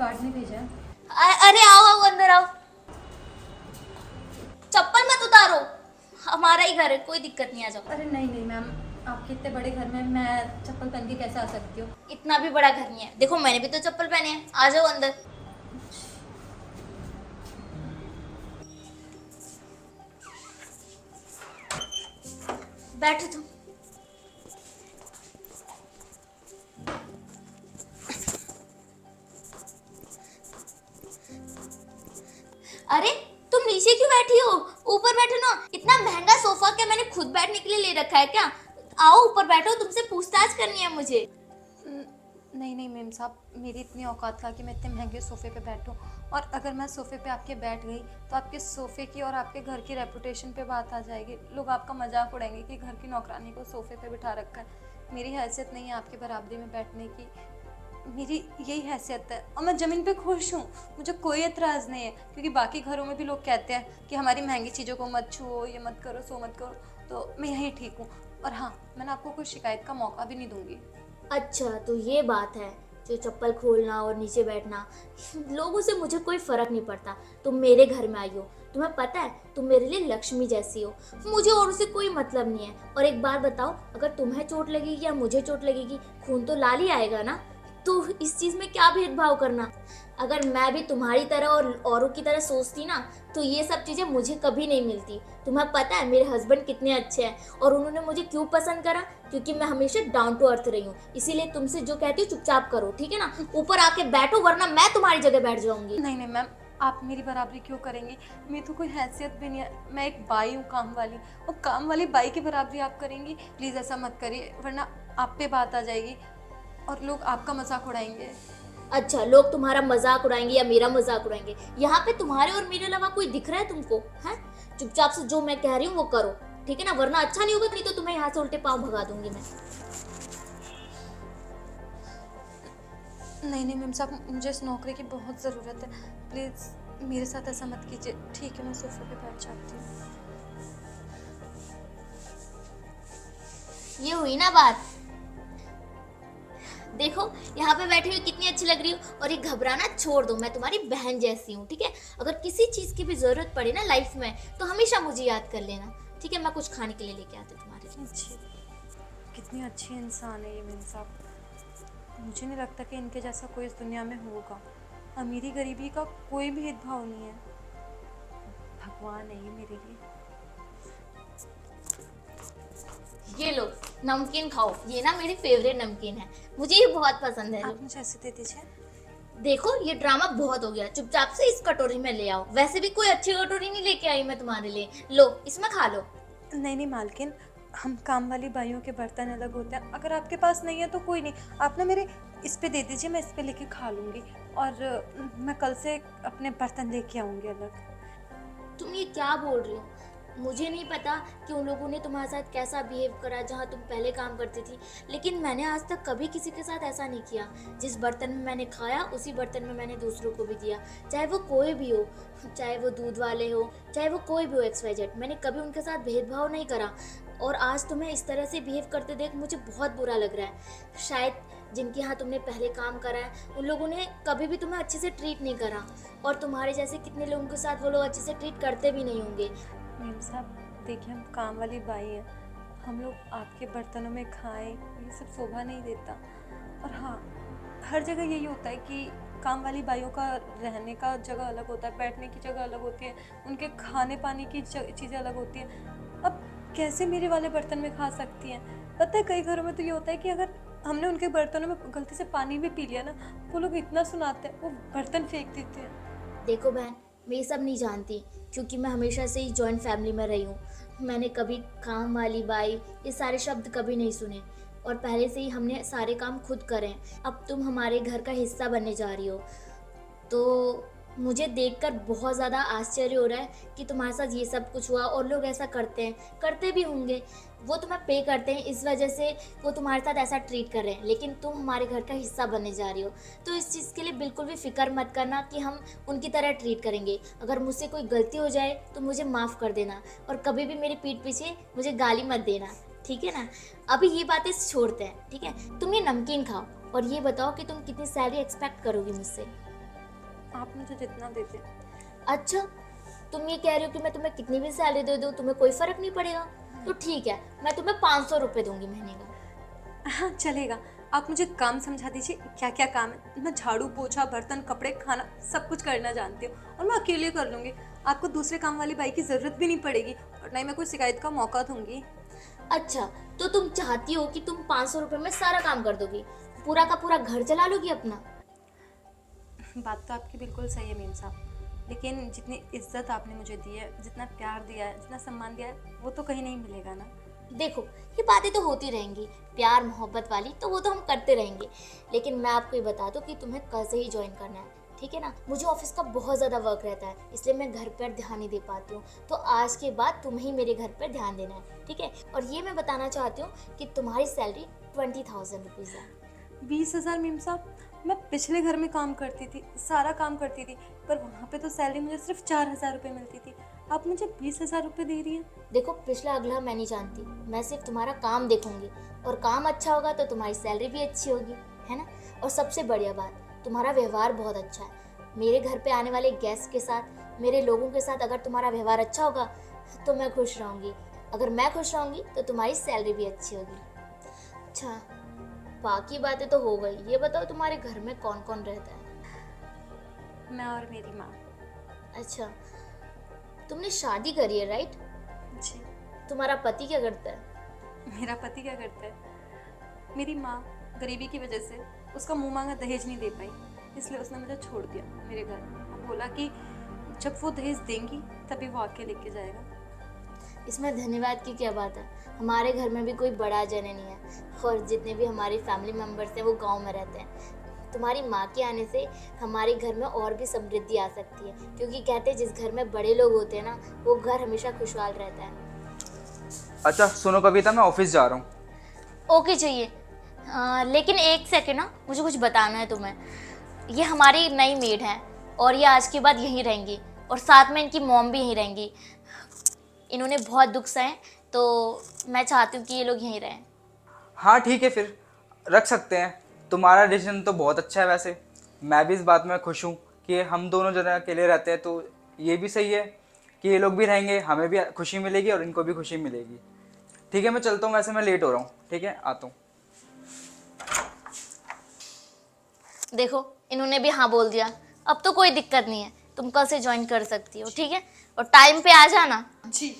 Guard ने भेजा है। अरे आओ आओ अंदर आओ। चप्पल मत उतारो, हमारा ही घर है, कोई दिक्कत नहीं, आ जाओ। अरे नहीं नहीं मैम, आपके इतने बड़े घर में मैं चप्पल पहन के कैसे आ सकती हूँ? इतना भी बड़ा घर नहीं है, देखो मैंने भी तो चप्पल पहने हैं, आ जाओ अंदर। बैठो तुम। अरे तुम नीचे क्यों बैठी हो? ऊपर बैठो ना, इतना महंगा सोफा क्या मैंने खुद बैठने के लिए ले रखा है क्या? आओ ऊपर बैठो, तुमसे पूछताछ करनी है मुझे। नहीं नहीं मैम साहब, मेरी इतनी औकात था कि मैं इतने महंगे सोफ़े पे बैठूं, और अगर मैं सोफ़े पे आपके बैठ गई तो आपके सोफ़े की और आपके घर की रेपुटेशन पे बात आ जाएगी। लोग आपका मजाक उड़ाएंगे कि घर की नौकरानी को सोफ़े पे बिठा रखा है। मेरी हैसियत नहीं है आपके बराबरी में बैठने की, मेरी यही हैसियत है, और मैं ज़मीन पे खुश हूँ, मुझे कोई एतराज़ नहीं है। क्योंकि बाकी घरों में भी लोग कहते हैं कि हमारी महंगी चीज़ों को मत छुओ, ये मत करो, सो मत करो, तो मैं यहीं ठीक हूँ। और हाँ, मैंने आपको कोई शिकायत का मौका भी नहीं दूंगी। अच्छा तो ये बात है, जो चप्पल खोलना और नीचे बैठना, लोगों से मुझे कोई फर्क नहीं पड़ता। तुम मेरे घर में आई हो, तुम्हें पता है तुम मेरे लिए लक्ष्मी जैसी हो, मुझे और से कोई मतलब नहीं है। और एक बात बताओ, अगर तुम्हें चोट लगेगी या मुझे चोट लगेगी, खून तो लाल ही आएगा ना, तो इस चीज में क्या भेदभाव करना। अगर मैं भी तुम्हारी तरह और औरों की तरह सोचती ना, तो ये सब चीजें मुझे कभी नहीं मिलती। तुम्हें पता है मेरे हस्बैंड कितने अच्छे हैं, और उन्होंने मुझे क्यों पसंद करा? क्योंकि मैं हमेशा डाउन टू अर्थ रही हूँ। इसीलिए तुमसे जो कहती हूँ चुपचाप करो, ठीक है ना? ऊपर आके बैठो, वरना मैं तुम्हारी जगह बैठ जाऊंगी। नहीं नहीं मैम, आप मेरी बराबरी क्यों करेंगी? मेरी तो कोई हैसियत भी नहीं है, मैं एक बाई हूँ काम वाली, और काम वाली बाई की बराबरी आप करेंगी? प्लीज़ ऐसा मत करिए, वरना आप पे बात आ जाएगी और लोग आपका मजाक उड़ाएंगे। अच्छा, लोग तुम्हारा मजाक उड़ाएंगे या मेरा मजाक उड़ाएंगे? यहाँ पे तुम्हारे और मेरे अलावा कोई दिख रहा है तुमको? है, चुपचाप से जो मैं कह रही हूँ वो करो, ठीक है ना? वरना अच्छा नहीं होगा, नहीं तो तुम्हें यहाँ से उल्टे पाँव भगा दूंगी मैं। नहीं नहीं मैम साहब, मुझे इस नौकरी की बहुत ज़रूरत है, प्लीज़ मेरे साथ ऐसा मत कीजिए। ठीक है, मैं सोफे पे बैठ जाती हूँ। ये हुई ना बात। देखो यहाँ पे बैठी हुई कितनी अच्छी लग रही हो, और ये घबराना छोड़ दो, मैं तुम्हारी बहन जैसी हूँ, ठीक है? अगर किसी चीज की भी जरूरत पड़े ना लाइफ में, तो हमेशा मुझे याद कर लेना, ठीक है? मैं कुछ खाने के लिए लेके आती हूँ तुम्हारे लिए। अच्छी, कितनी अच्छी इंसान है ये मैम साहब। मुझे नहीं लगता कि इनके जैसा कोई इस दुनिया में होगा। अमीरी गरीबी का कोई भेदभाव नहीं है, भगवान है ये मेरे लिए। ये लो नमकीन खाओ, ये ना मेरी फेवरेट नमकीन है, मुझे ये बहुत पसंद है। आप मुझे ऐसे दे दीजिए। देखो ये ड्रामा बहुत हो गया, चुपचाप से इस कटोरी में ले आओ। वैसे भी कोई अच्छी कटोरी नहीं लेके आई मैं तुम्हारे लिए, लो इसमें खा लो। नहीं नहीं मालकिन, हम काम वाली बाइयों के बर्तन अलग होते हैं, अगर आपके पास नहीं है तो कोई नहीं, आप ना मेरे इस पे दे दीजिए, मैं इस पे लेके खा लूँगी, और मैं कल से अपने बर्तन लेके आऊँगी अलग। तुम ये क्या बोल रही हो? मुझे नहीं पता कि उन लोगों ने तुम्हारे साथ कैसा बिहेव करा जहाँ तुम पहले काम करती थी, लेकिन मैंने आज तक कभी किसी के साथ ऐसा नहीं किया। जिस बर्तन में मैंने खाया उसी बर्तन में मैंने दूसरों को भी दिया, चाहे वो कोई भी हो, चाहे वो दूध वाले हो, चाहे वो कोई भी हो, XYZ। मैंने कभी उनके साथ भेदभाव नहीं करा, और आज तुम्हें इस तरह से बिहेव करते देख मुझे बहुत बुरा लग रहा है। शायद जिनके यहाँ तुमने पहले काम करा है उन लोगों ने कभी भी तुम्हें अच्छे से ट्रीट नहीं करा, और तुम्हारे जैसे कितने लोगों के साथ वो लोग अच्छे से ट्रीट करते भी नहीं होंगे। मैम साहब देखिए, हम काम वाली बाई हैं, हम लोग आपके बर्तनों में खाएं ये सब शोभा नहीं देता। और हाँ, हर जगह यही होता है कि काम वाली बाइयों का रहने का जगह अलग होता है, बैठने की जगह अलग होती है, उनके खाने पानी की चीज़ें अलग होती हैं। अब कैसे मेरे वाले बर्तन में खा सकती हैं? पता है कई घरों में तो ये होता है कि अगर हमने उनके बर्तनों में गलती से पानी भी पी लिया ना, वो लोग इतना सुनाते हैं, वो बर्तन फेंक देते हैं। देखो बहन, मैं ये सब नहीं जानती, क्योंकि मैं हमेशा से ही जॉइंट फैमिली में रही हूँ। मैंने कभी काम वाली बाई ये सारे शब्द कभी नहीं सुने, और पहले से ही हमने सारे काम खुद करे हैं। अब तुम हमारे घर का हिस्सा बनने जा रही हो, तो मुझे देखकर बहुत ज़्यादा आश्चर्य हो रहा है कि तुम्हारे साथ ये सब कुछ हुआ, और लोग ऐसा करते हैं, करते भी होंगे। वो तुम्हें पे करते हैं, इस वजह से वो तुम्हारे साथ ऐसा ट्रीट कर रहे हैं, लेकिन तुम हमारे घर का हिस्सा बनने जा रही हो, तो इस चीज़ के लिए बिल्कुल भी फिक्र मत करना कि हम उनकी तरह ट्रीट करेंगे। अगर मुझसे कोई गलती हो जाए तो मुझे माफ़ कर देना, और कभी भी मेरी पीठ पीछे मुझे गाली मत देना, ठीक है ना? अभी ये बातें छोड़ते हैं, ठीक है? तुम ये नमकीन खाओ, और ये बताओ कि तुम कितनी सैलरी एक्सपेक्ट करोगी मुझसे? आप मुझे जितना देते। अच्छा, तुम ये कह रहे हो कि मैं तुम्हें कितनी भी सैलरी दे दूँ तुम्हें कोई फर्क नहीं पड़ेगा? तो ठीक है, मैं तुम्हें 500 रुपये दूंगी महीने का। हाँ चलेगा। आप मुझे काम समझा दीजिए, क्या क्या काम है। मैं झाड़ू पोछा बर्तन कपड़े खाना सब कुछ करना जानती हूँ और मैं अकेले कर लूँगी। आपको दूसरे काम वाली बाई की ज़रूरत भी नहीं पड़ेगी और ना ही मैं कोई शिकायत का मौका दूंगी। अच्छा, तो तुम चाहती हो कि तुम 500 रुपये में सारा काम कर दोगी, पूरा का पूरा घर चला लोगी अपना? बात तो आपकी बिल्कुल सही है मीम साहब, लेकिन जितनी इज्जत आपने मुझे दी है, जितना प्यार दिया है, जितना सम्मान दिया है, वो तो कहीं नहीं मिलेगा ना। देखो, ये बातें तो होती रहेंगी, प्यार मोहब्बत वाली, तो वो तो हम करते रहेंगे। लेकिन मैं आपको ये बता दूं कि तुम्हें कल से ही ज्वाइन करना है, ठीक है ना? मुझे ऑफिस का बहुत ज़्यादा वर्क रहता है, इसलिए मैं घर पर ध्यान नहीं दे पाती हूँ। तो आज के बाद तुम्हें ही मेरे घर पर ध्यान देना है, ठीक है? और ये मैं बताना चाहती हूँ कि तुम्हारी सैलरी 20,000 रुपीज़ है। 20,000 मीम साहब? मैं पिछले घर में काम करती थी, सारा काम करती थी, पर वहाँ पे तो सैलरी मुझे सिर्फ 4,000 रुपये मिलती थी। आप मुझे 20,000 रुपये दे रही हैं। देखो, पिछला अगला मैं नहीं जानती, मैं सिर्फ तुम्हारा काम देखूंगी, और काम अच्छा होगा तो तुम्हारी सैलरी भी अच्छी होगी, है ना? और सबसे बढ़िया बात, तुम्हारा व्यवहार बहुत अच्छा है। मेरे घर पे आने वाले गेस्ट के साथ, मेरे लोगों के साथ अगर तुम्हारा व्यवहार अच्छा होगा तो मैं खुश रहूँगी। अगर मैं खुश रहूँगी तो तुम्हारी सैलरी भी अच्छी होगी। अच्छा, बाकी बातें तो हो गई, ये बताओ तुम्हारे घर में कौन कौन रहता है? मैं और मेरी माँ। अच्छा, तुमने शादी करी है, राइट? जी। तुम्हारा पति क्या करता है? मेरा पति क्या करता है? मेरी माँ गरीबी की वजह से उसका मुंह मांगा दहेज नहीं दे पाई, इसलिए उसने मुझे छोड़ दिया मेरे घर। और बोला कि जब वो दहेज देंगी तभी वो आके लेके जाएगा। इसमें धन्यवाद की क्या बात है? हमारे घर में भी कोई बड़ा जन नहीं है, और जितने भी हमारी फैमिली मेम्बर्स हैं वो गांव में रहते हैं। तुम्हारी माँ के आने से हमारे घर में और भी समृद्धि आ सकती है, क्योंकि कहते हैं जिस घर में बड़े लोग होते हैं ना, वो घर हमेशा खुशहाल रहता है। अच्छा सुनो कविता, मैं ऑफिस जा रहा हूँ। ओके चाहिए, लेकिन एक सेकेंड ना, मुझे कुछ बताना है तुम्हें। ये हमारी नई मेड है और ये आज के बाद यहीं रहेंगी, और साथ में इनकी मॉम भी यहीं रहेंगी। इन्होंने बहुत दुख सहे, तो मैं चाहती हूँ कि ये लोग यहीं रहें। हाँ ठीक है, फिर रख सकते हैं। तुम्हारा डिसीजन तो बहुत अच्छा है वैसे। मैं भी इस बात में खुश हूँ कि हम दोनों जने अकेले रहते हैं, तो ये भी सही है कि ये लोग भी रहेंगे, हमें भी खुशी मिलेगी और इनको भी खुशी मिलेगी। ठीक है, मैं चलता हूँ, वैसे मैं लेट हो रहा हूँ। ठीक है, आता हूँ। देखो, इन्होंने भी हाँ बोल दिया, अब तो कोई दिक्कत नहीं है, तुम कल से ज्वाइन कर सकती हो, ठीक है? और टाइम पे आ जाना। जी।